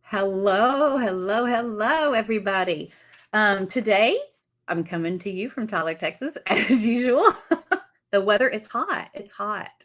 Hello, everybody. Today, I'm coming to you from Tyler, Texas, as usual. The weather is hot. It's hot.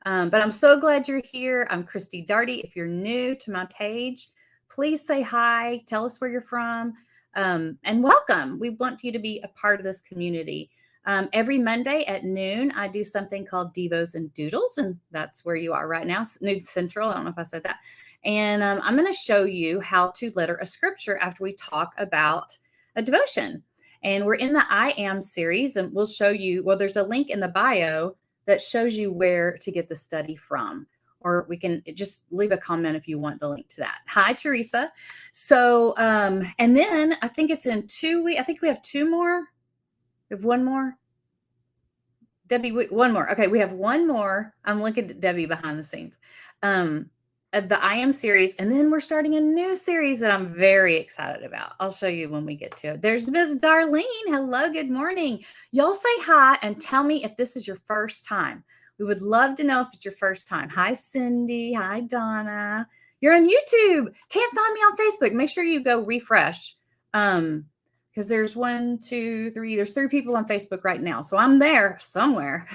But I'm so glad you're here. I'm Christy Darty. If you're new to my page, please say hi. Tell us where you're from, and welcome. We want you to be a part of this community. Every Monday at noon, I do something called Devos and Doodles, and that's where you are right now, Nude Central. I don't know if I said that. And I'm going to show you how to letter a scripture after we talk about a devotion. And we're in the I Am series, and we'll show you, well, there's a link in the bio that shows you where to get the study from. Or we can just leave a comment if you want the link to that. Hi, Teresa. So, and then I think it's in 2 weeks. I think we have two more. We have one more. Debbie, one more. Okay, we have one more. I'm looking at Debbie behind the scenes. Of the I Am series, and then we're starting a new series that I'm very excited about. I'll show you when we get to it. There's Ms. Darlene. Hello, good morning. Y'all say hi and tell me if this is your first time. We would love to know if it's your first time. Hi, Cindy. Hi, Donna. You're on YouTube. Can't find me on Facebook. Make sure you go refresh. Because there's there's 3 people on Facebook right now. So I'm there somewhere.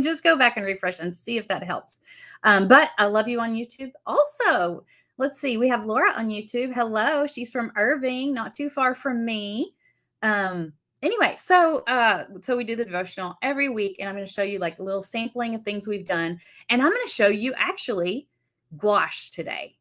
Just go back and refresh and see if that helps. But I love you on YouTube also. Let's see. We have Laura on YouTube. Hello. She's from Irving, not too far from me. Anyway, so we do the devotional every week, and I'm going to show you like a little sampling of things we've done. And I'm going to show you actually gouache today.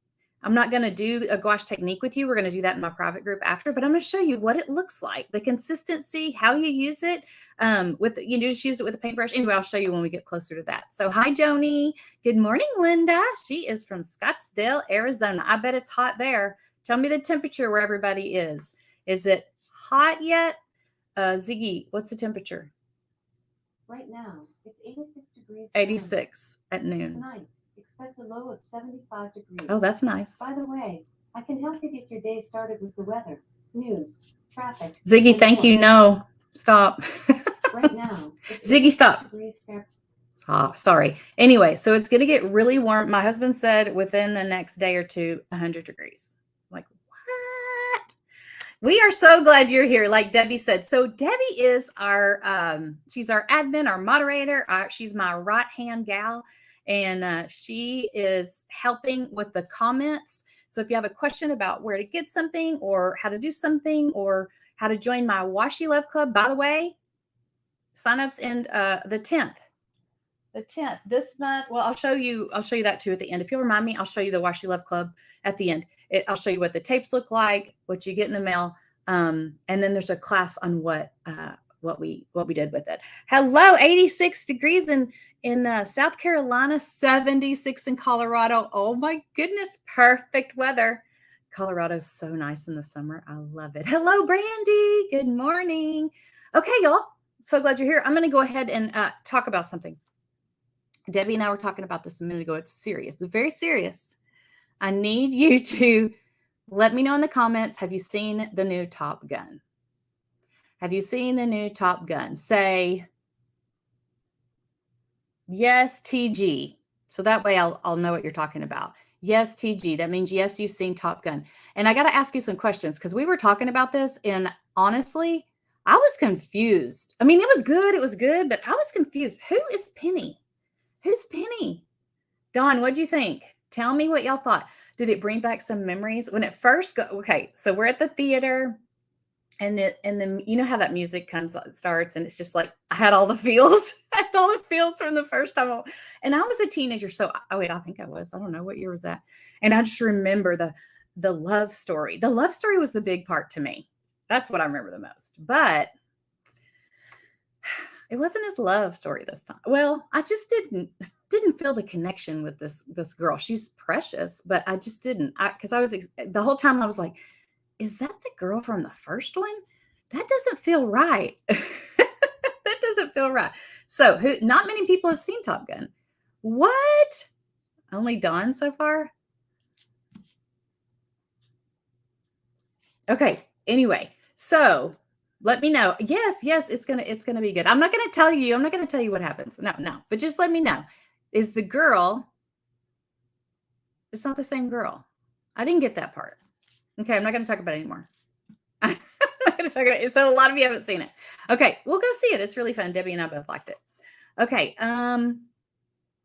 I'm not going to do a gouache technique with you. We're going to do that in my private group after, but I'm going to show you what it looks like, the consistency, how you use it. Just use it with a paintbrush. Anyway, I'll show you when we get closer to that. So hi, Joni. Good morning, Linda. She is from Scottsdale, Arizona. I bet it's hot there. Tell me the temperature where everybody is. Is it hot yet? Ziggy, what's the temperature? Right now, it's 86 degrees. 86 at noon. Tonight, expect a low of 75 degrees. Oh, that's nice. By the way, I can help you get your day started with the weather, news, traffic. Ziggy, thank you. No, stop. Right now, Ziggy, stop. Degrees. Sorry. Anyway, so it's going to get really warm. My husband said within the next day or two, 100 degrees. I'm like, what? We are so glad you're here. Like Debbie said. So Debbie is she's our admin, our moderator. She's my right-hand gal. And she is helping with the comments. So if you have a question about where to get something or how to do something or how to join my Washi Love Club, by the way, sign-ups in the 10th. The 10th this month. Well, I'll show you that too at the end. If you'll remind me, I'll show you the Washi Love Club at the end. I'll show you what the tapes look like, what you get in the mail. And then there's a class on what we did with it. Hello, 86 degrees in South Carolina, 76 in Colorado. Oh my goodness, perfect weather. Colorado's so nice in the summer. I love it. Hello, Brandy. Good morning. Okay, y'all. So glad you're here. I'm going to go ahead and talk about something. Debbie and I were talking about this a minute ago. It's serious. It's very serious. I need you to let me know in the comments. Have you seen the new Top Gun? Have you seen the new Top Gun? Say, yes, TG. So that way I'll know what you're talking about. Yes, TG. That means, yes, you've seen Top Gun. And I got to ask you some questions because we were talking about this. And honestly, I was confused. I mean, it was good, but I was confused. Who is Penny? Who's Penny? Dawn, what'd you think? Tell me what y'all thought. Did it bring back some memories? When it first okay, so we're at the theater and then you know how that music starts and it's just like, I had all the feels. I had all the feels from the first time. And I was a teenager. So, I think I was. I don't know what year was that. And I just remember the love story. The love story was the big part to me. That's what I remember the most. But it wasn't his love story this time. Well, I just didn't feel the connection with this girl. She's precious, but I just didn't. Because I was the whole time I was like, is that the girl from the first one? That doesn't feel right. That doesn't feel right. So not many people have seen Top Gun. What? Only Dawn so far? Okay. Anyway, so let me know. Yes, it's gonna be good. I'm not gonna tell you what happens. No. But just let me know. Is the girl? It's not the same girl. I didn't get that part. Okay, I'm not going to talk about it anymore. I'm not going to talk about it. So a lot of you haven't seen it. Okay, we'll go see it. It's really fun. Debbie and I both liked it. Okay,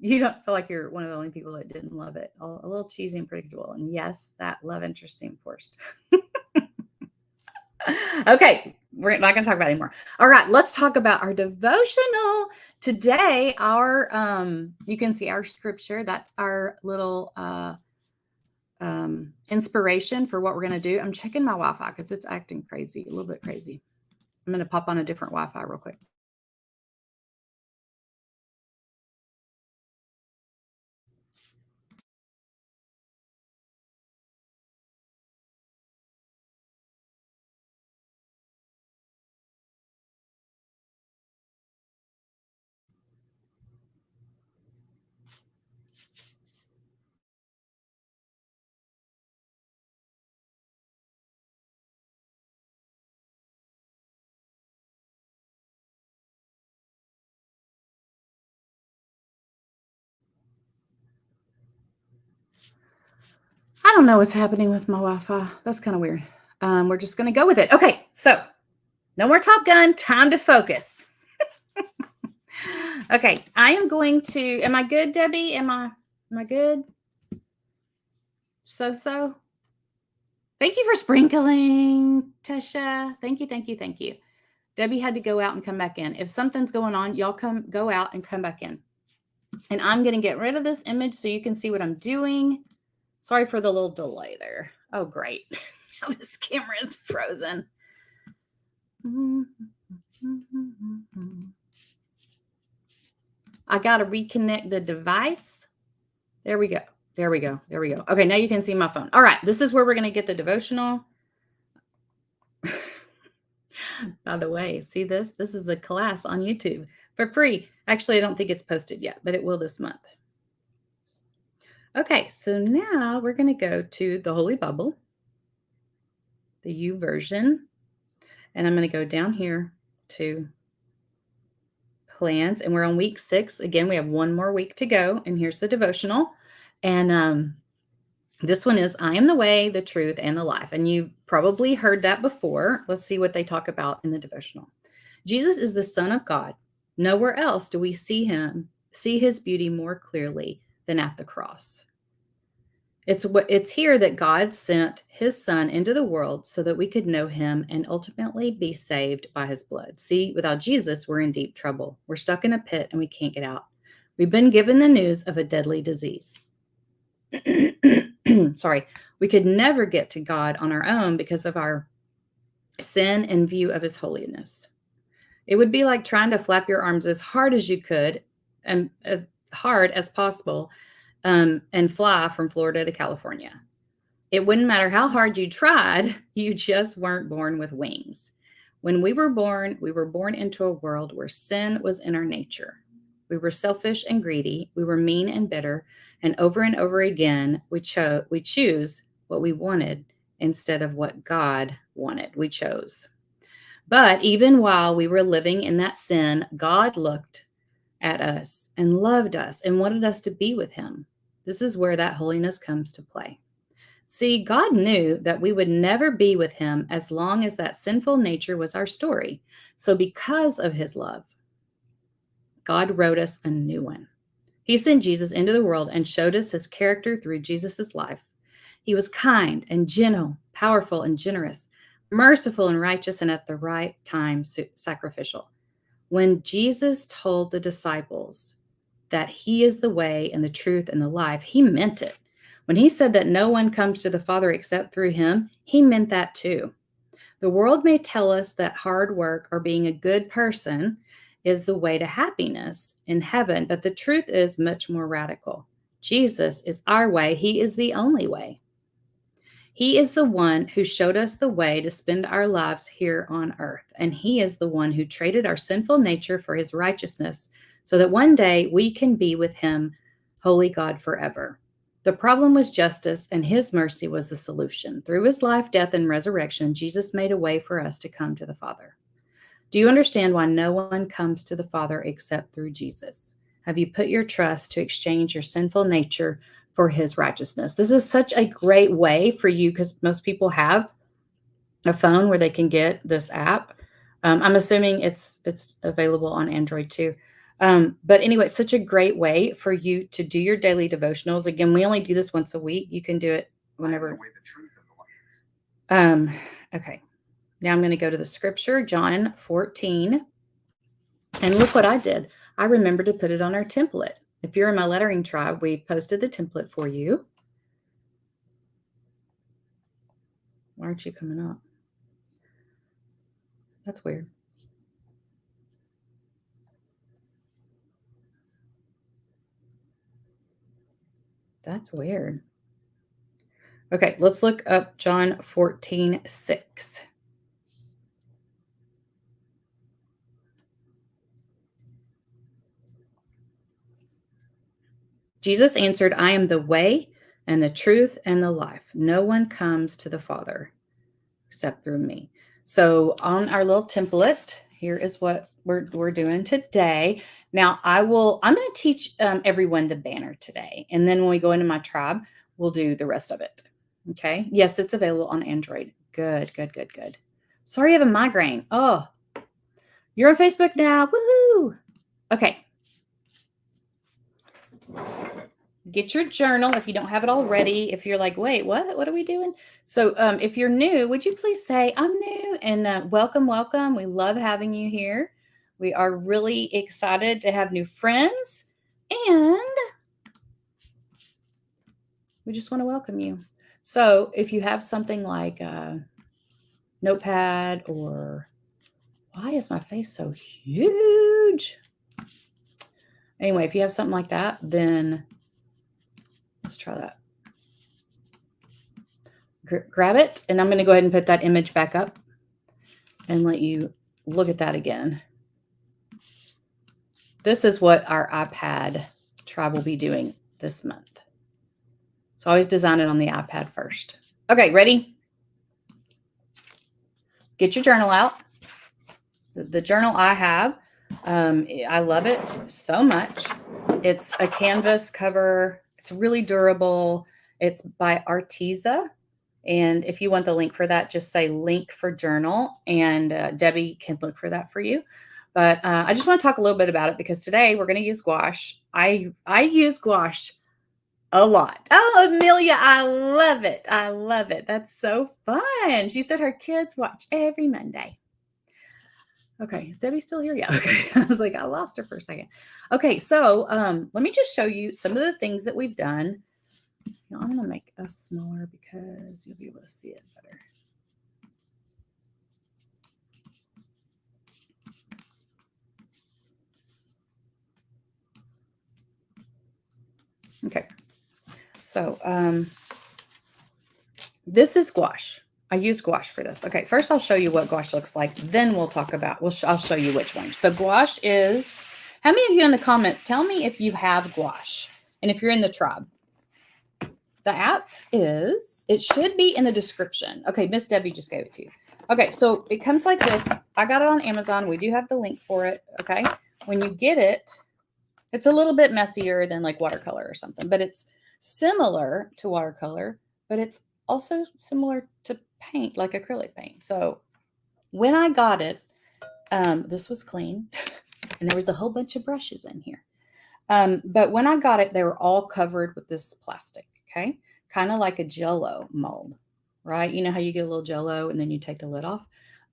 you don't feel like you're one of the only people that didn't love it. A little cheesy and predictable. And yes, that love interest seemed forced. Okay, we're not going to talk about it anymore. All right, let's talk about our devotional today. You can see our scripture. That's our little inspiration for what we're going to do. I'm checking my Wi-Fi because it's acting crazy, a little bit crazy. I'm going to pop on a different Wi-Fi real quick. I don't know what's happening with my Wi-Fi. That's kind of weird. We're just going to go with it. Okay, so no more Top Gun. Time to focus. Okay, I am going to. Am I good, Debbie? Am I good? So. Thank you for sprinkling, Tesha. Thank you. Debbie had to go out and come back in. If something's going on, y'all go out and come back in. And I'm going to get rid of this image so you can see what I'm doing. Sorry for the little delay there. Oh, great. Now this camera is frozen. I got to reconnect the device. There we go. Okay, now you can see my phone. All right, this is where we're going to get the devotional. By the way, see this? This is a class on YouTube for free. Actually, I don't think it's posted yet, but it will this month. Okay, so now we're going to go to the Holy Bible, the U version, and I'm going to go down here to plans, and we're on week 6. Again, we have one more week to go, and here's the devotional. And this one is, I am the way, the truth, and the life. And you've probably heard that before. Let's see what they talk about in the devotional. Jesus is the Son of God. Nowhere else do we see his beauty more clearly than at the cross. It's here that God sent his Son into the world so that we could know him and ultimately be saved by his blood. See, without Jesus, we're in deep trouble. We're stuck in a pit and we can't get out. We've been given the news of a deadly disease. Sorry, we could never get to God on our own because of our sin in view of his holiness. It would be like trying to flap your arms as hard as you could and as hard as possible and fly from Florida to California. It wouldn't matter how hard you tried, you just weren't born with wings. When we were born into a world where sin was in our nature. We were selfish and greedy. We were mean and bitter. And over again, we choose what we wanted instead of what God wanted. We chose. But even while we were living in that sin, God looked at us and loved us and wanted us to be with him. This is where that holiness comes to play. See, God knew that we would never be with him as long as that sinful nature was our story. So because of his love, God wrote us a new one. He sent Jesus into the world and showed us his character through Jesus's life. He was kind and gentle, powerful and generous, merciful and righteous, and at the right time sacrificial. When Jesus told the disciples that he is the way and the truth and the life, he meant it. When he said that no one comes to the Father except through him, he meant that too. The world may tell us that hard work or being a good person is the way to happiness in heaven, but the truth is much more radical. Jesus is our way. He is the only way. He is the one who showed us the way to spend our lives here on earth, and he is the one who traded our sinful nature for his righteousness so that one day we can be with him, holy God, forever. The problem was justice, and his mercy was the solution. Through his life, death, and resurrection, Jesus made a way for us to come to the Father. Do you understand why no one comes to the Father except through Jesus? Have you put your trust to exchange your sinful nature for his righteousness. This is such a great way for you because most people have a phone where they can get this app. I'm assuming it's available on Android too. But anyway, it's such a great way for you to do your daily devotionals. Again, we only do this once a week. You can do it whenever. Okay. Now I'm going to go to the scripture, John 14. And look what I did. I remembered to put it on our template. If you're in my lettering tribe, we posted the template for you. Why aren't you coming up? That's weird. That's weird. Okay, let's look up John 14:6. Jesus answered, I am the way and the truth and the life. No one comes to the Father except through me. So on our little template, here is what we're doing today. Now I'm going to teach everyone the banner today. And then when we go into my tribe, we'll do the rest of it. Okay. Yes, it's available on Android. Good. Sorry, you have a migraine. Oh, you're on Facebook now. Woohoo. Okay. Get your journal if you don't have it already. If you're like, wait, what are we doing? So if you're new, would you please say, I'm new, and welcome. We love having you here. We are really excited to have new friends, and we just want to welcome you. So if you have something like a notepad, or why is my face so huge? Anyway, if you have something like that, then let's try that. Grab it, and I'm going to go ahead and put that image back up and let you look at that again. This is what our iPad tribe will be doing this month. So I always design it on the iPad first. Okay, ready? Get your journal out. The journal I have, I love it so much. It's a canvas cover. It's really durable. It's by Arteza. And if you want the link for that, just say link for journal, and Debbie can look for that for you. But I just want to talk a little bit about it because today we're going to use gouache. I use gouache a lot. Oh, Amelia, I love it. That's so fun. She said her kids watch every Monday. Okay, is Debbie still here? Yeah. Okay. I was like, I lost her for a second. Okay, so let me just show you some of the things that we've done. Now, I'm going to make us smaller because you'll be able to see it better. Okay, so this is gouache. I use gouache for this. Okay, first I'll show you what gouache looks like. Then we'll talk about, I'll show you which one. So gouache is, how many of you in the comments, tell me if you have gouache and if you're in the tribe. The app is, it should be in the description. Okay, Miss Debbie just gave it to you. Okay, so it comes like this. I got it on Amazon. We do have the link for it, okay? When you get it, it's a little bit messier than like watercolor or something, but it's similar to watercolor, but it's also similar to paint, like acrylic paint. So when I got it, this was clean, and there was a whole bunch of brushes in here. But when I got it, they were all covered with this plastic, okay? Kind of like a Jell-O mold, right? You know how you get a little Jell-O and then you take the lid off?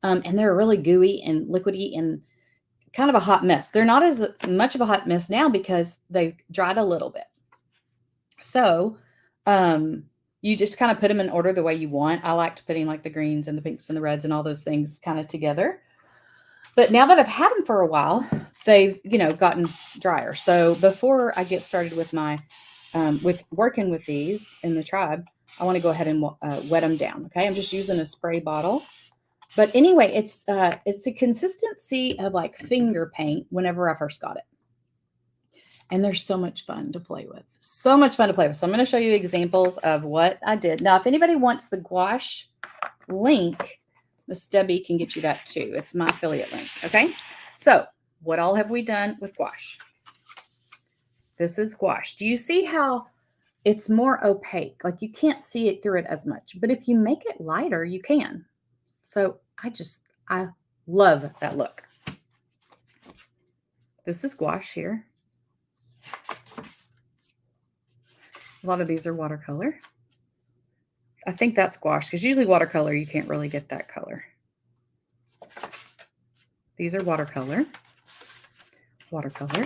And they're really gooey and liquidy and kind of a hot mess. They're not as much of a hot mess now because they've dried a little bit. So you just kind of put them in order the way you want. I liked putting like the greens and the pinks and the reds and all those things kind of together. But now that I've had them for a while, they've, gotten drier. So before I get started with my, with working with these in the tribe, I want to go ahead and wet them down. Okay. I'm just using a spray bottle. But anyway, it's the consistency of like finger paint whenever I first got it. And they're so much fun to play with. So much fun to play with. So I'm going to show you examples of what I did. Now, if anybody wants the gouache link, Miss Debbie can get you that too. It's my affiliate link. Okay. So what all have we done with gouache? This is gouache. Do you see how it's more opaque. Like you can't see it through it as much. But if you make it lighter, you can. So I love that look. This is gouache here. A lot of these are watercolor. I think that's gouache because usually watercolor, you can't really get that color. These are watercolor. Watercolor.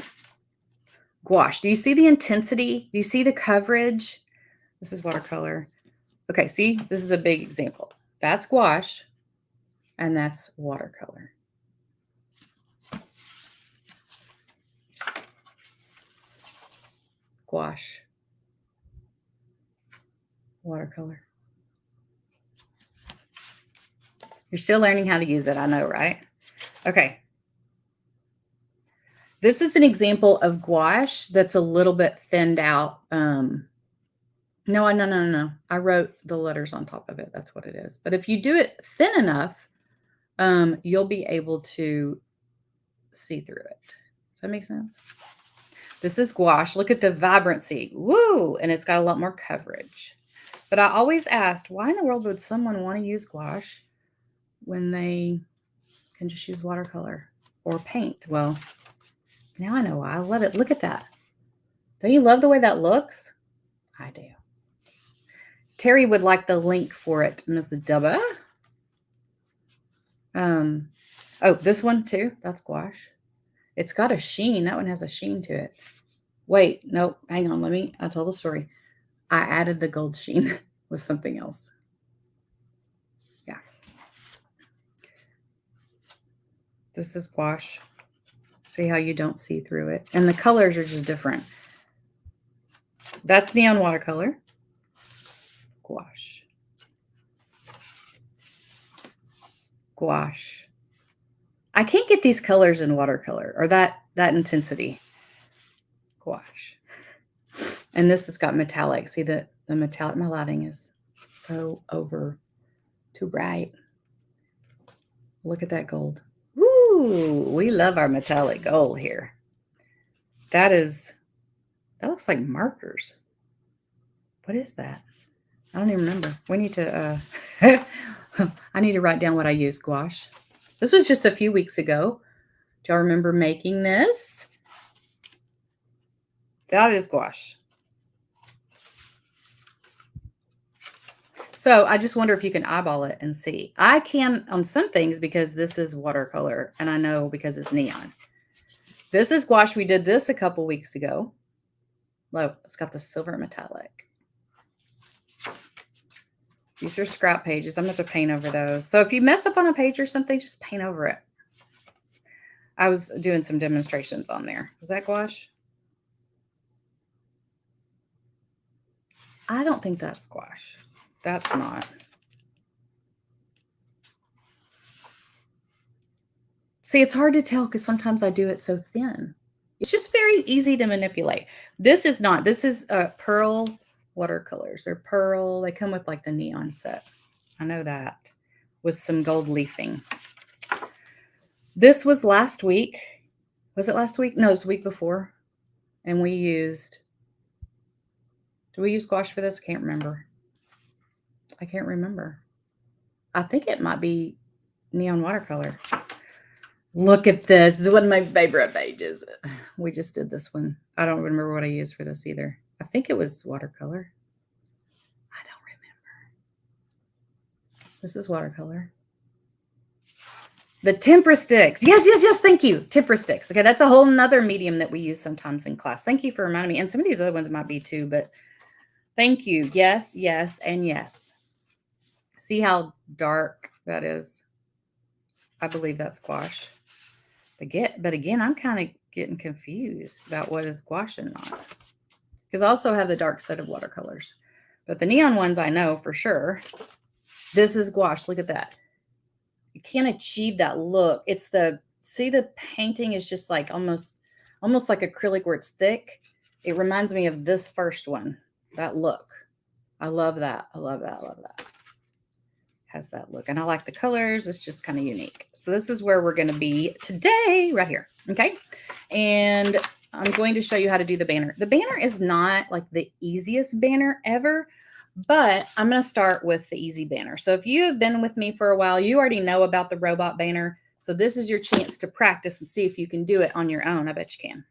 Gouache. Do you see the intensity? Do you see the coverage? This is watercolor. Okay, see, this is a big example. That's gouache, and that's watercolor. Gouache. Watercolor. You're still learning how to use it, I know, right? Okay. This is an example of gouache that's a little bit thinned out. No. I wrote the letters on top of it. That's what it is. But if you do it thin enough, you'll be able to see through it. Does that make sense? This is gouache. Look at the vibrancy. Woo! And it's got a lot more coverage. But I always asked, why in the world would someone want to use gouache when they can just use watercolor or paint? Well, now I know why. I love it. Look at that. Don't you love the way that looks? I do. Terry would like the link for it, Ms. Dubba. Oh, this one too. That's gouache. It's got a sheen. That one has a sheen to it. Wait, nope. Hang on. I told a story. I added the gold sheen with something else. Yeah. This is gouache. See how you don't see through it? And the colors are just different. That's neon watercolor. Gouache. Gouache. I can't get these colors in watercolor or that intensity. Gouache. And this has got metallic. See the metallic, my lighting is so over too bright. Look at that gold. Woo! We love our metallic gold here. That looks like markers. What is that? I don't even remember. We need to, I need to write down what I use. Gouache. This was just a few weeks ago. Do y'all remember making this? That is gouache. So I just wonder if you can eyeball it and see. I can on some things because this is watercolor, and I know because it's neon. This is gouache. We did this a couple weeks ago. Look, it's got the silver metallic. These are scrap pages. I'm going to have to paint over those. So if you mess up on a page or something, just paint over it. I was doing some demonstrations on there. Was that gouache? I don't think that's gouache. That's not. See, it's hard to tell because sometimes I do it so thin. It's just very easy to manipulate. This is not. This is pearl watercolors. They're pearl. They come with like the neon set. I know that. With some gold leafing. This was last week. Was it last week? No, it was the week before. And we used. Did we use gouache for this? I can't remember. I can't remember. I think it might be neon watercolor. Look at this. This is one of my favorite pages. We just did this one. I don't remember what I used for this either. I think it was watercolor. I don't remember. This is watercolor. The tempera sticks. Yes. Thank you. Tempera sticks. Okay, that's a whole nother medium that we use sometimes in class. Thank you for reminding me. And some of these other ones might be too, but thank you. Yes, and yes. See how dark that is? I believe that's gouache. But again, I'm kind of getting confused about what is gouache and not. Because I also have the dark set of watercolors. But the neon ones I know for sure. This is gouache. Look at that. You can't achieve that look. See the painting is just like almost like acrylic where it's thick. It reminds me of this first one. That look. I love that. I love that. Has that look. And I like the colors. It's just kind of unique. So this is where we're going to be today, right here. Okay. And I'm going to show you how to do the banner. The banner is not like the easiest banner ever, but I'm going to start with the easy banner. So if you have been with me for a while, you already know about the robot banner. So this is your chance to practice and see if you can do it on your own. I bet you can.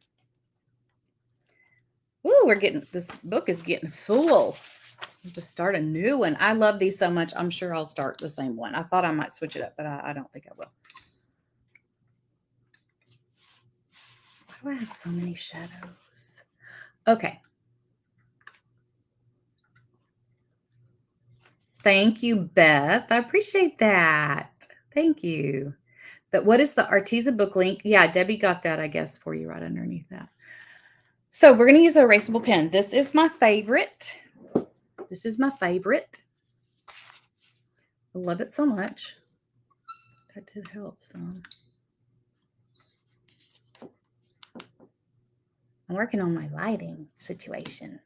Ooh, this book is getting full. I'll just start a new one. I love these so much. I'm sure I'll start the same one. I thought I might switch it up, but I don't think I will. Why do I have so many shadows? Okay. Thank you, Beth. I appreciate that. Thank you. But what is the Arteza book link? Yeah, Debbie got that, I guess, for you right underneath that. So we're going to use an erasable pen. This is my favorite. This is my favorite. I love it so much. That did help some. I'm working on my lighting situation.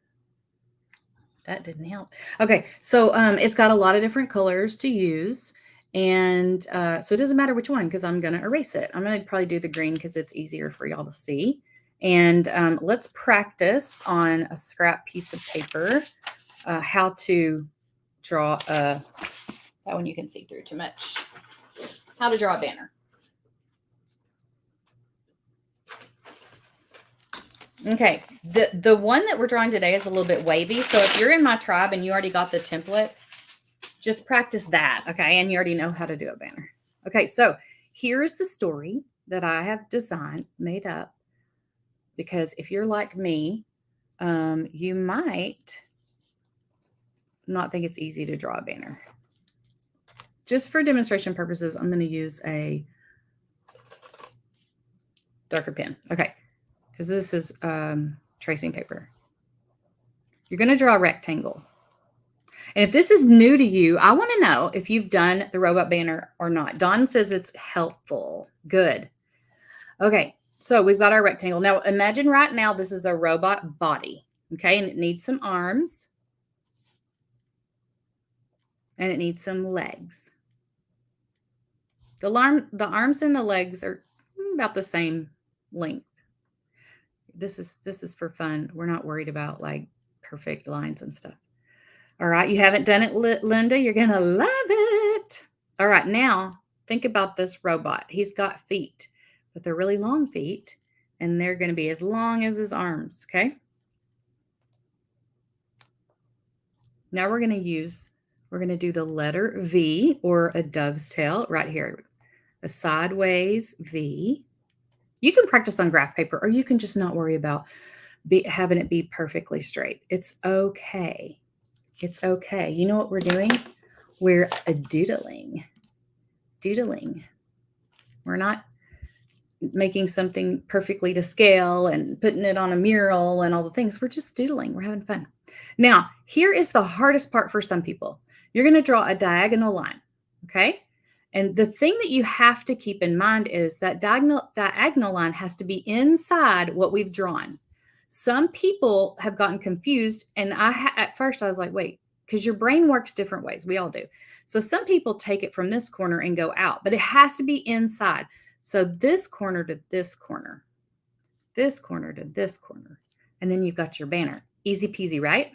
That didn't help. Okay, so it's got a lot of different colors to use. And so it doesn't matter which one because I'm going to erase it. I'm going to probably do the green because it's easier for y'all to see. And let's practice on a scrap piece of paper how to draw that one you can see through too much. How to draw a banner. Okay, the one that we're drawing today is a little bit wavy. So if you're in my tribe and you already got the template, just practice that, okay? And you already know how to do a banner. Okay, so here is the story that I have made up. Because if you're like me, you might not think it's easy to draw a banner. Just for demonstration purposes, I'm going to use a darker pen. Okay, because this is tracing paper. You're going to draw a rectangle. And if this is new to you, I want to know if you've done the robot banner or not. Dawn says it's helpful. Good. Okay, so we've got our rectangle. Now imagine right now this is a robot body, okay? And it needs some arms. And it needs some legs. The arms and the legs are about the same length. This is for fun. We're not worried about like perfect lines and stuff. All right, you haven't done it, Linda. You're going to love it. All right, now think about this robot. He's got feet, but they're really long feet, and they're going to be as long as his arms, okay? Now we're going to do the letter V, or a dove's tail right here. A sideways V. You can practice on graph paper, or you can just not worry about having it be perfectly straight. It's okay. It's okay. You know what we're doing? We're doodling. Doodling. We're not making something perfectly to scale and putting it on a mural and all the things. We're just doodling. We're having fun. Now, here is the hardest part for some people. You're going to draw a diagonal line, okay? And the thing that you have to keep in mind is that diagonal line has to be inside what we've drawn. Some people have gotten confused, and at first I was like, wait, because your brain works different ways. We all do. So some people take it from this corner and go out, but it has to be inside. So this corner to this corner, this corner to this corner, and then you've got your banner. Easy peasy, right?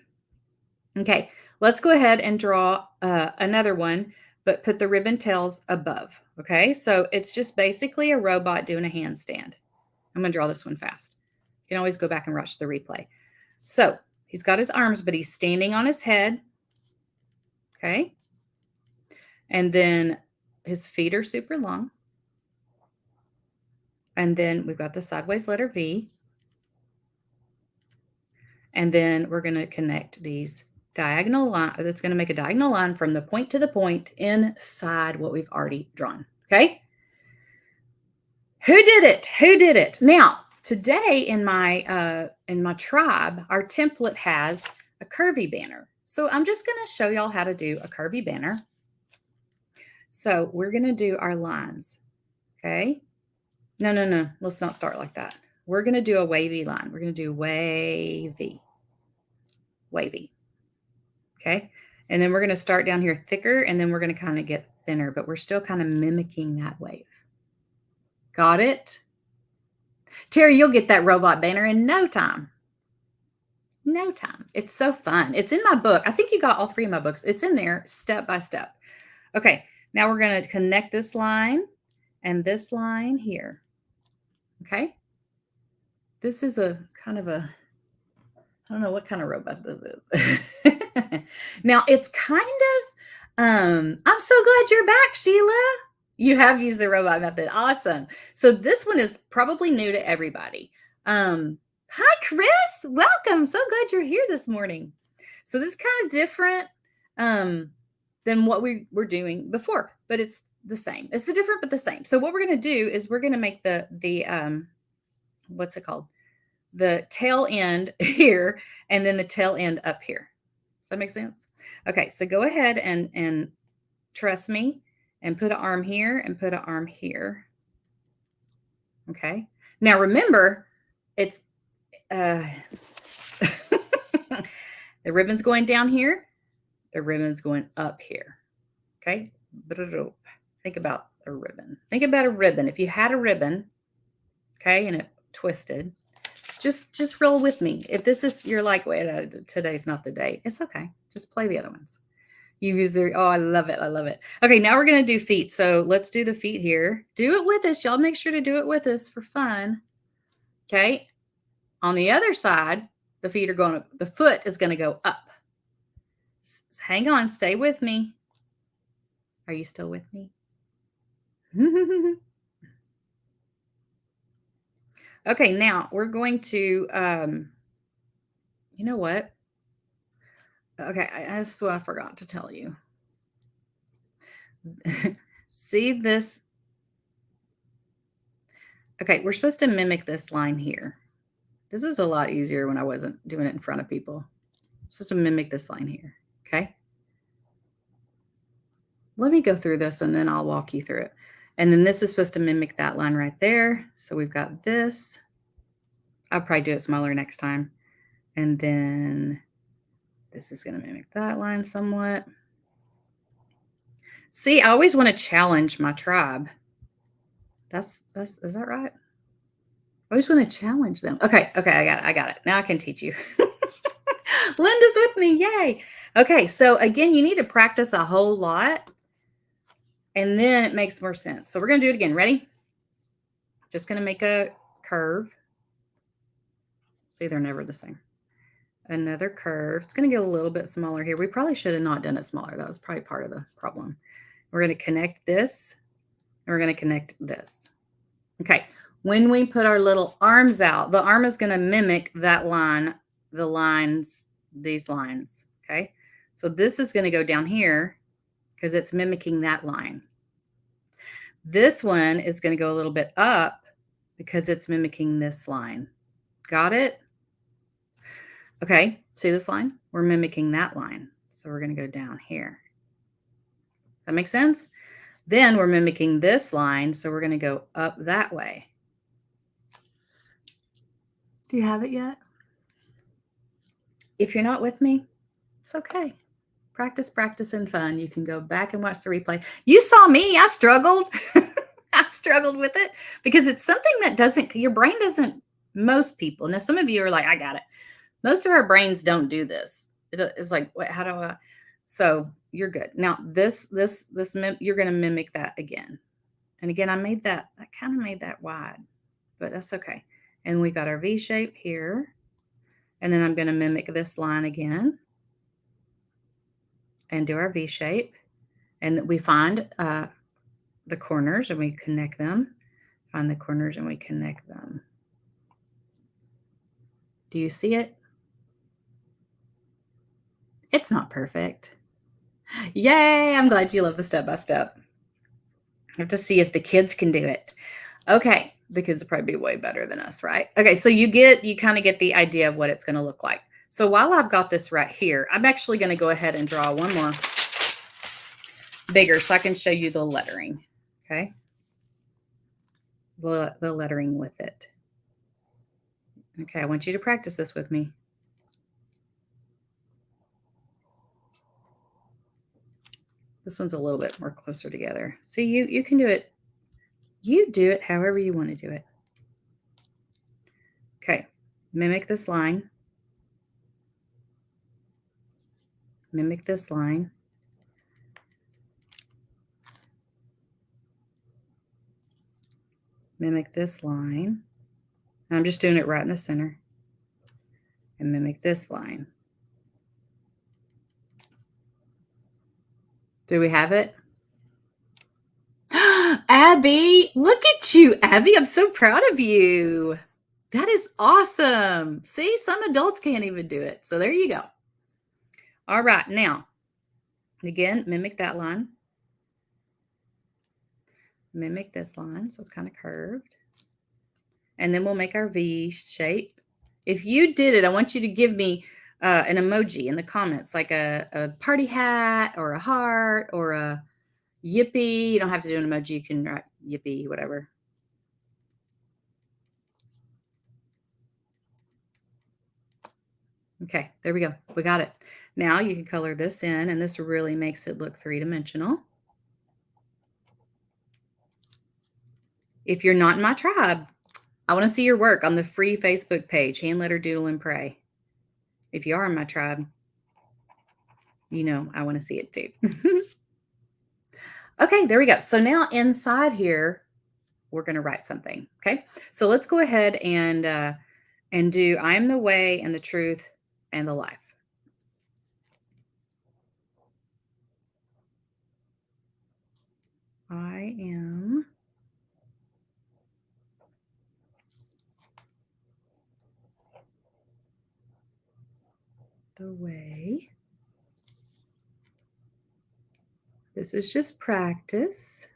Okay, let's go ahead and draw another one, but put the ribbon tails above. Okay, so it's just basically a robot doing a handstand. I'm going to draw this one fast. You can always go back and watch the replay. So he's got his arms, but he's standing on his head. Okay, and then his feet are super long. And then we've got the sideways letter V. And then we're going to connect these diagonal line. That's going to make a diagonal line from the point to the point inside what we've already drawn. Okay. Who did it? Who did it? Now, today in my tribe, our template has a curvy banner. So I'm just going to show y'all how to do a curvy banner. So we're going to do our lines. Okay. No. Let's not start like that. We're going to do a wavy line. We're going to do wavy. Wavy. Okay. And then we're going to start down here thicker, and then we're going to kind of get thinner, but we're still kind of mimicking that wave. Got it? Terry, you'll get that robot banner in no time. No time. It's so fun. It's in my book. I think you got all 3 of my books. It's in there step by step. Okay, now we're going to connect this line and this line here. Okay. This is a kind of a, I don't know what kind of robot this is. Now it's kind of, I'm so glad you're back, Sheila. You have used the robot method. Awesome. So this one is probably new to everybody. Hi, Chris. Welcome. So glad you're here this morning. So this is kind of different than what we were doing before, but it's the same. It's the different, but the same. So what we're going to do is we're going to make the what's it called? The tail end here, and then the tail end up here. Does that make sense? Okay, so go ahead and trust me and put an arm here and put an arm here. Okay. Now remember, it's the ribbon's going down here. The ribbon's going up here. Okay. Think about a ribbon. Think about a ribbon. If you had a ribbon, okay, and it twisted, just roll with me. If this is, you're like, wait, today's not the day. It's okay. Just play the other ones. You use the, oh, I love it. I love it. Okay, now we're going to do feet. So let's do the feet here. Do it with us. Y'all make sure to do it with us for fun. Okay. On the other side, the feet are going to, the foot is going to go up. Hang on. Stay with me. Are you still with me? Okay, now we're going to, you know what? Okay, this is what I forgot to tell you. See this? Okay, we're supposed to mimic this line here. This is a lot easier when I wasn't doing it in front of people. Supposed to mimic this line here, okay? Let me go through this and then I'll walk you through it. And then this is supposed to mimic that line right there. So we've got this. I'll probably do it smaller next time. And then this is going to mimic that line somewhat. See, I always want to challenge my tribe. Is that right? I always want to challenge them. Okay, I got it. Now I can teach you. Linda's with me, yay. Okay, so again, you need to practice a whole lot, and then it makes more sense. So we're going to do it again. Ready? Just going to make a curve. See, they're never the same. Another curve. It's going to get a little bit smaller here. We probably should have not done it smaller. That was probably part of the problem. We're going to connect this, and we're going to connect this. Okay. When we put our little arms out, the arm is going to mimic that line, the lines, these lines. Okay. So this is going to go down here because it's mimicking that line. This one is going to go a little bit up because it's mimicking this line. Got it? Okay. See this line? We're mimicking that line. So we're going to go down here. Does that make sense? Then we're mimicking this line. So we're going to go up that way. Do you have it yet? If you're not with me, it's okay. Practice, practice, and fun. You can go back and watch the replay. You saw me. I struggled. I struggled with it because it's something that your brain doesn't, most people. Now, some of you are like, I got it. Most of our brains don't do this. It's like, what, how do I? So you're good. Now, you're going to mimic that again. And again, I kind of made that wide, but that's okay. And we got our V shape here. And then I'm going to mimic this line again and do our V shape. And we find the corners and we connect them. Find the corners and we connect them. Do you see it? It's not perfect. Yay! I'm glad you love the step-by-step. I have to see if the kids can do it. Okay. The kids will probably be way better than us, right? Okay, so you kind of get the idea of what it's going to look like. So while I've got this right here, I'm actually going to go ahead and draw one more bigger so I can show you the lettering, okay? The lettering with it. Okay, I want you to practice this with me. This one's a little bit more closer together. See, you can do it. You do it however you want to do it. Mimic this line. Mimic this line. Mimic this line. I'm just doing it right in the center. And mimic this line. Do we have it? Abby, look at you, Abby. I'm so proud of you. That is awesome. See, some adults can't even do it. So there you go. All right, now, again, mimic that line. Mimic this line, so it's kind of curved. And then we'll make our V shape. If you did it, I want you to give me an emoji in the comments, like a party hat or a heart or a yippee. You don't have to do an emoji. You can write yippee, whatever. Okay, there we go. We got it. Now you can color this in, and this really makes it look three-dimensional. If you're not in my tribe, I want to see your work on the free Facebook page, Hand Letter, Doodle, and Pray. If you are in my tribe, you know I want to see it too. Okay, there we go. So now inside here, we're going to write something. Okay, so let's go ahead and do I am the way and the truth and the life. I am the way. This is just practice.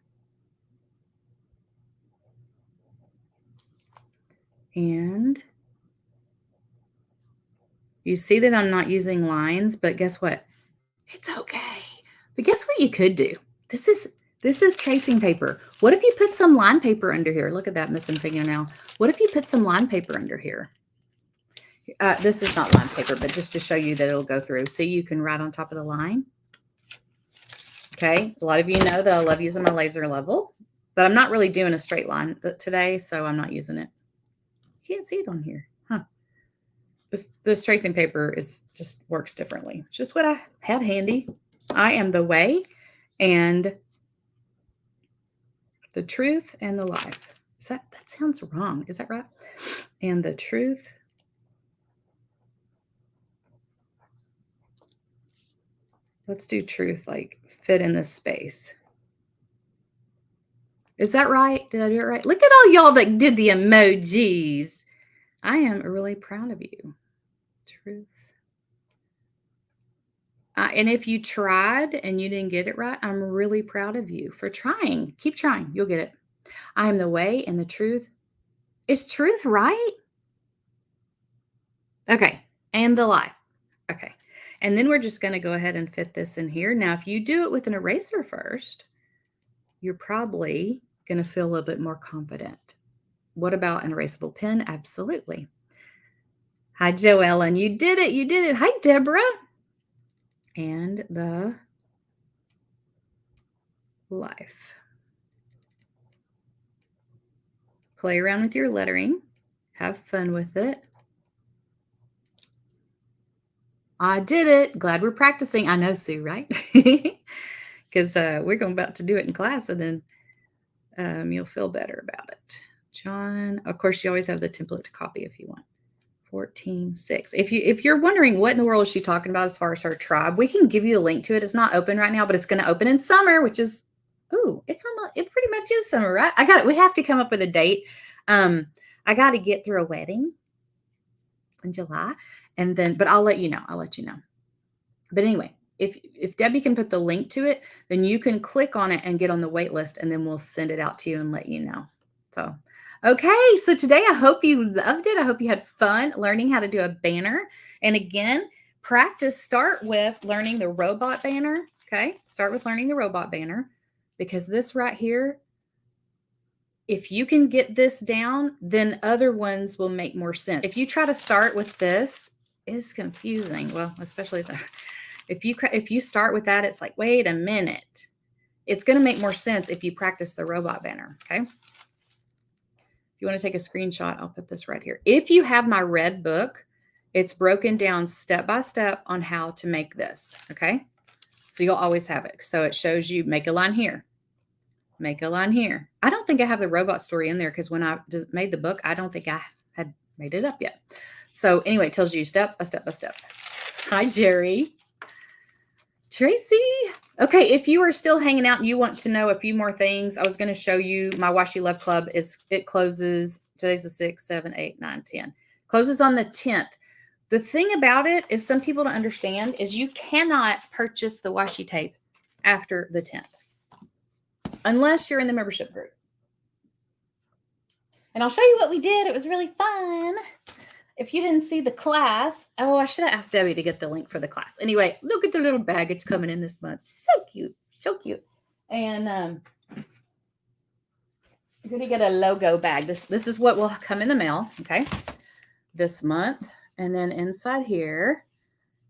And you see that I'm not using lines, but guess what? It's okay. But guess what you could do? This is tracing paper. What if you put some line paper under here? Look at that missing fingernail. What if you put some line paper under here? This is not line paper, but just to show you that it'll go through. See, you can write on top of the line. Okay, a lot of you know that I love using my laser level, but I'm not really doing a straight line today, so I'm not using it. You can't see it on here, huh? This tracing paper just works differently. Just what I had handy. I am the way and the truth and the life. That sounds wrong. Is that right? And the truth. Let's do truth, like fit in this space. Is that right? Did I do it right? Look at all y'all that did the emojis. I am really proud of you. Truth. And if you tried and you didn't get it right, I'm really proud of you for trying. Keep trying. You'll get it. I am the way and the truth. Is truth right? Okay. And the life. Okay. And then we're just going to go ahead and fit this in here. Now, if you do it with an eraser first, you're probably going to feel a little bit more confident. What about an erasable pen? Absolutely. Hi, Joellen. You did it. You did it. Hi, Deborah. And the life. Play around with your lettering. Have fun with it. I did it. Glad we're practicing. I know, Sue, right? Because we're about to do it in class, and then you'll feel better about it. John, of course, you always have the template to copy if you want. 14:6. If you're wondering what in the world is she talking about as far as her tribe, we can give you a link to it. It's not open right now, but it's going to open in summer, which is it pretty much is summer, right? We have to come up with a date. I got to get through a wedding in July, and then but I'll let you know. But anyway, if Debbie can put the link to it, then you can click on it and get on the wait list, and then we'll send it out to you and let you know. So okay, so today I hope you loved it. I hope you had fun learning how to do a banner. And again, start with learning the robot banner. Okay, start with learning the robot banner, because this right here, if you can get this down, then other ones will make more sense. If you try to start with this, it's confusing. Well, especially if you start with that, it's like, wait a minute. It's going to make more sense if you practice the robot banner. Okay. If you want to take a screenshot, I'll put this right here. If you have my red book, it's broken down step by step on how to make this. Okay. So you'll always have it. So it shows you make a line here, make a line here. I don't think I have the robot story in there because when I made the book, I don't think I had made it up yet. So anyway, it tells you step by step by step. Hi, Jerry. Tracy. Okay, if you are still hanging out and you want to know a few more things, I was going to show you my Washi Love Club. It closes, today's the 6th, 7, 8, 9, 10. Closes on the 10th. The thing about it is some people don't understand is you cannot purchase the washi tape after the 10th unless you're in the membership group. And I'll show you what we did. It was really fun. If you didn't see the class, oh, I should have asked Debbie to get the link for the class. Anyway, look at the little bag. It's coming in this month. So cute. So cute. And you're going to get a logo bag. This is what will come in the mail, okay, this month. And then inside here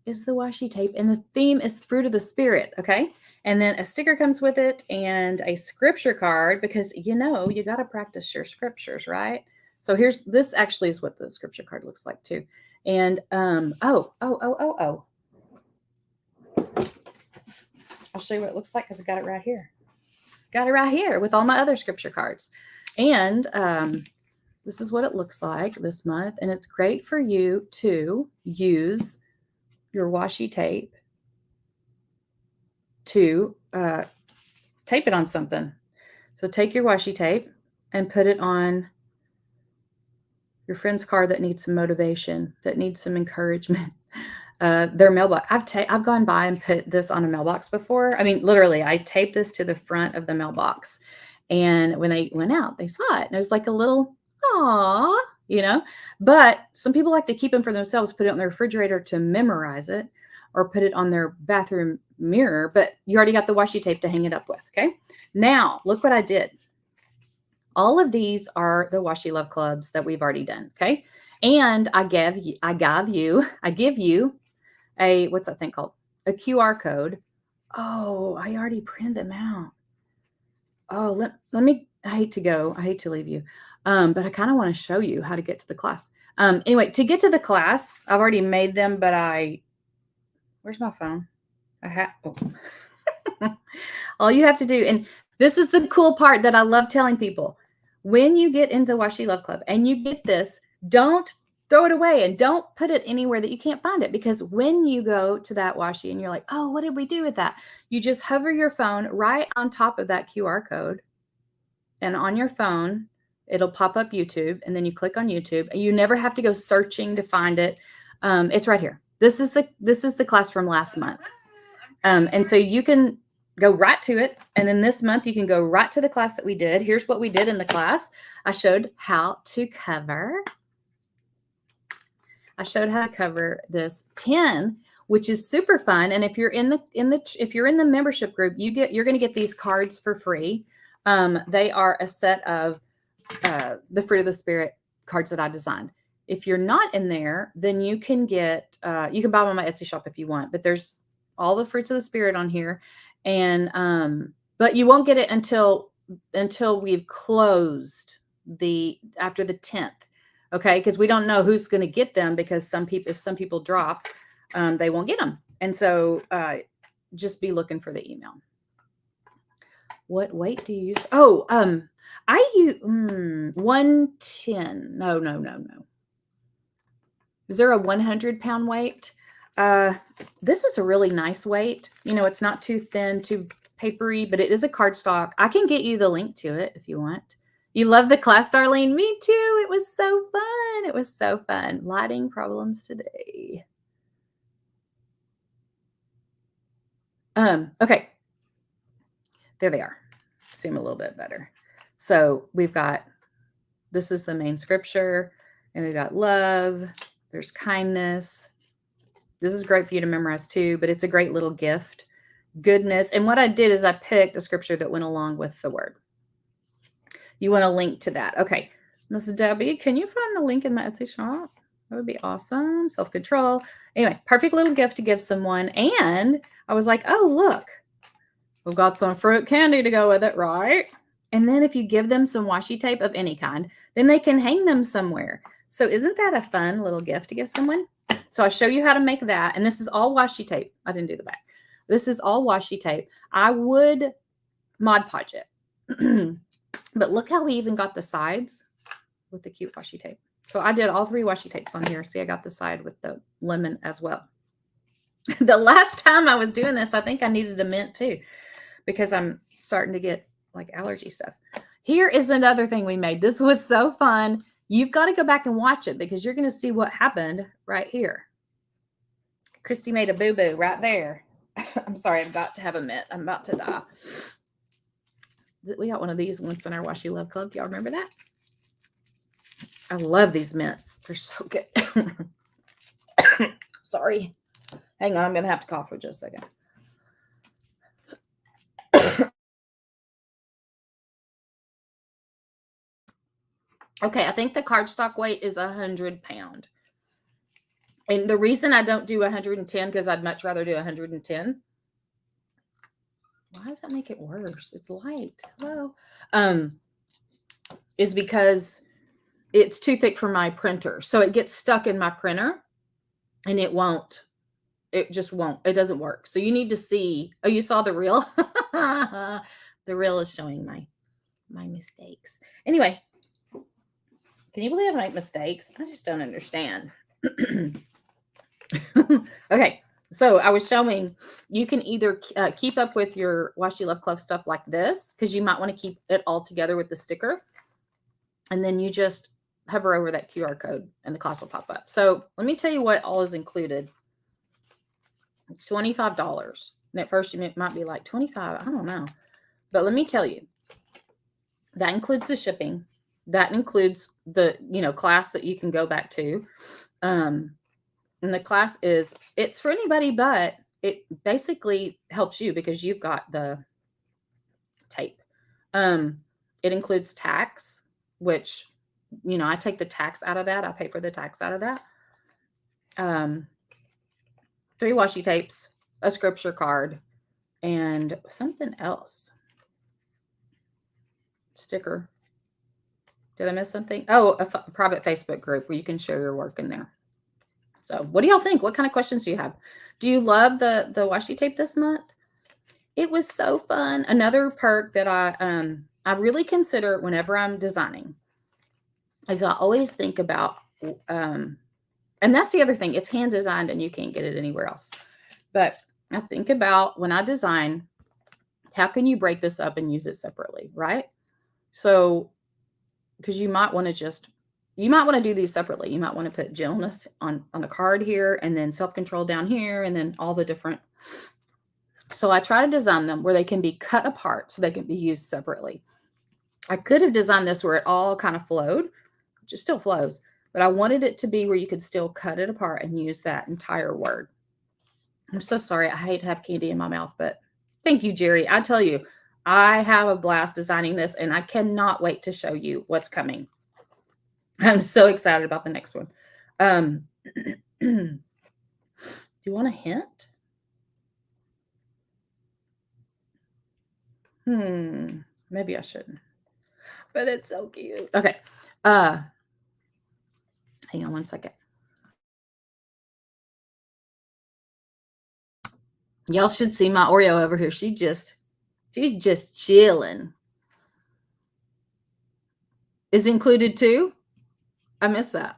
is the washi tape. And the theme is Fruit of the Spirit, okay? And then a sticker comes with it and a scripture card because, you know, you got to practice your scriptures, right? So this actually is what the scripture card looks like too. And, I'll show you what it looks like because I got it right here. Got it right here with all my other scripture cards. And, this is what it looks like this month. And it's great for you to use your washi tape to tape it on something. So take your washi tape and put it on your friend's car that needs some motivation, that needs some encouragement. Their mailbox. I've gone by and put this on a mailbox before. I mean, literally, I taped this to the front of the mailbox. And when they went out, they saw it. And it was like a little, aw, you know. But some people like to keep them for themselves, put it on their refrigerator to memorize it, or put it on their bathroom mirror. But you already got the washi tape to hang it up with, okay? Now, look what I did. All of these are the Washi Love Clubs that we've already done, okay? And I give you a, what's that thing called? A QR code. Oh, I already printed them out. Oh, let me, I hate to leave you. But I kind of want to show you how to get to the class. Anyway, to get to the class, I've already made them, but where's my phone? All you have to do, and this is the cool part that I love telling people. When you get into the Washi Love Club and you get this, don't throw it away and don't put it anywhere that you can't find it. Because when you go to that washi and you're like, oh, what did we do with that? You just hover your phone right on top of that QR code. And on your phone, it'll pop up YouTube. And then you click on YouTube. And you never have to go searching to find it. It's right here. This is the class from last month. And so you can go right to it. And then this month you can go right to the class that we did. Here's what we did in the class. I showed how to cover this 10, which is super fun. And if you're in the membership group, you're going to get these cards for free. They are a set of the Fruit of the Spirit cards that I designed. If you're not in there, then you can get you can buy them on my Etsy shop if you want, but there's all the fruits of the Spirit on here. And but you won't get it until we've closed after the 10th. Okay, because we don't know who's going to get them, because if some people drop, they won't get them. And so just be looking for the email. What weight do you use? Oh, I use 110. No. Is there a 100-pound weight? This is a really nice weight. You know, it's not too thin, too papery, but it is a cardstock. I can get you the link to it if you want. You love the class, Darlene? Me too. It was so fun. It was so fun. Lighting problems today. Okay. There they are. Zoom a little bit better. So we've got, this is the main scripture, and we've got love. There's kindness. This is great for you to memorize too, but it's a great little gift. Goodness. And what I did is I picked a scripture that went along with the word. You want a link to that. Okay. Miss Debbie, can you find the link in my Etsy shop? That would be awesome. Self-control. Anyway, perfect little gift to give someone. And I was like, oh, look, we've got some fruit candy to go with it, right? And then if you give them some washi tape of any kind, then they can hang them somewhere. So isn't that a fun little gift to give someone? So I'll show you how to make that. And this is all washi tape. I didn't do the back. This is all washi tape. I would Mod Podge it. But look how we even got the sides with the cute washi tape. So I did all 3 washi tapes on here. See, I got the side with the lemon as well. The last time I was doing this, I think I needed a mint too, because I'm starting to get like allergy stuff. Here is another thing we made. This was so fun. You've got to go back and watch it because you're going to see what happened right here. Christy made a boo-boo right there. I'm sorry, I've got to have a mint. I'm about to die. We got one of these once in our Washi Love Club. Do y'all remember that? I love these mints. They're so good. Sorry. Hang on, I'm going to have to cough for just a second. Okay, I think the cardstock weight is 100 pounds. And the reason I don't do 110, because I'd much rather do 110. Why does that make it worse? It's light. Hello. Is because it's too thick for my printer. So it gets stuck in my printer and it won't. It just won't. It doesn't work. So you need to see. Oh, you saw the reel? The reel is showing my mistakes. Anyway, can you believe I make mistakes? I just don't understand. Okay, so I was showing you can either keep up with your Washi Love Club stuff like this, because you might want to keep it all together with the sticker. And then you just hover over that QR code and the class will pop up. So let me tell you what all is included. It's $25. And at first you might be like, 25, I don't know. But let me tell you, that includes the shipping. That includes the, class that you can go back to. And the class it's for anybody, but it basically helps you because you've got the tape. It includes tax, which, I take the tax out of that. I pay for the tax out of that. 3 washi tapes, a scripture card, and something else. Sticker. Did I miss something? Oh, a private Facebook group where you can share your work in there. So what do y'all think? What kind of questions do you have? Do you love the washi tape this month? It was so fun. Another perk that I really consider whenever I'm designing is I always think about, and that's the other thing. It's hand designed and you can't get it anywhere else. But I think about when I design, how can you break this up and use it separately, right? So, because you might want to do these separately. You might want to put gentleness on a card here and then self-control down here and then all the different. So I try to design them where they can be cut apart so they can be used separately. I could have designed this where it all kind of flowed, which it still flows, but I wanted it to be where you could still cut it apart and use that entire word. I'm so sorry. I hate to have candy in my mouth, but thank you, Jerry. I tell you, I have a blast designing this and I cannot wait to show you what's coming. I'm so excited about the next one. Do you want a hint? Maybe I shouldn't. But it's so cute. Okay. Hang on one second. Y'all should see my Oreo over here. She's just chilling. Is included too? I missed that.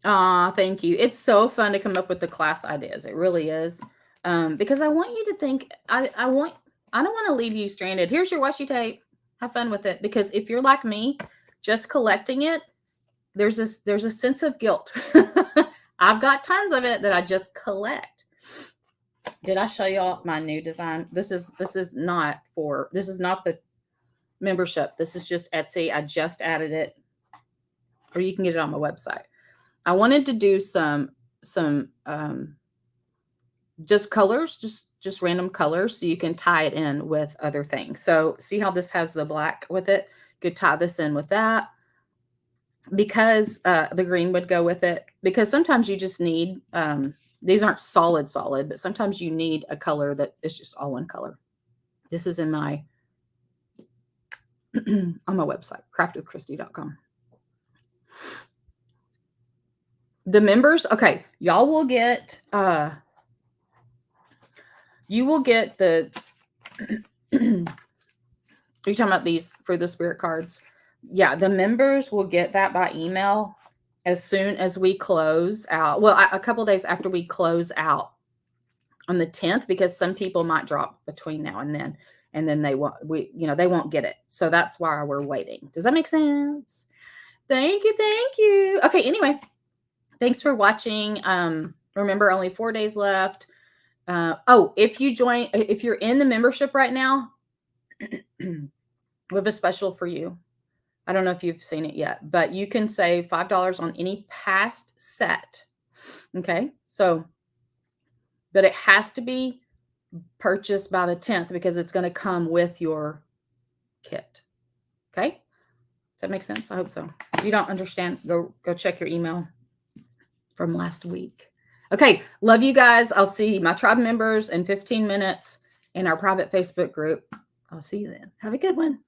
Thank you. It's so fun to come up with the class ideas. It really is. Because I want you to think, I don't want to leave you stranded. Here's your washi tape. Have fun with it. Because if you're like me, just collecting it, there's a sense of guilt. I've got tons of it that I just collect. Did I show y'all my new design? This is not the membership. This is just Etsy. I just added it, or you can get it on my website. I wanted to do some just colors, just random colors, so you can tie it in with other things. So see how this has the black with it? You could tie this in with that, because the green would go with it, because sometimes you just need, these aren't solid, but sometimes you need a color that is just all one color. This is in my on my website, craftwithchristy.com. The members, okay, y'all will get, you will get the, are you talking about these for the spirit cards? Yeah, the members will get that by email as soon as we close out. Well, a couple days after we close out on the 10th, because some people might drop between now and then they won't, they won't get it. So that's why we're waiting. Does that make sense? Thank you. Thank you. Okay. Anyway, thanks for watching. Remember, only 4 days left. If you're in the membership right now, we have a special for you. I don't know if you've seen it yet, but you can save $5 on any past set. Okay. So, but it has to be purchased by the 10th because it's going to come with your kit. Okay. Does that make sense? I hope so. If you don't understand, go check your email from last week. Okay. Love you guys. I'll see my tribe members in 15 minutes in our private Facebook group. I'll see you then. Have a good one.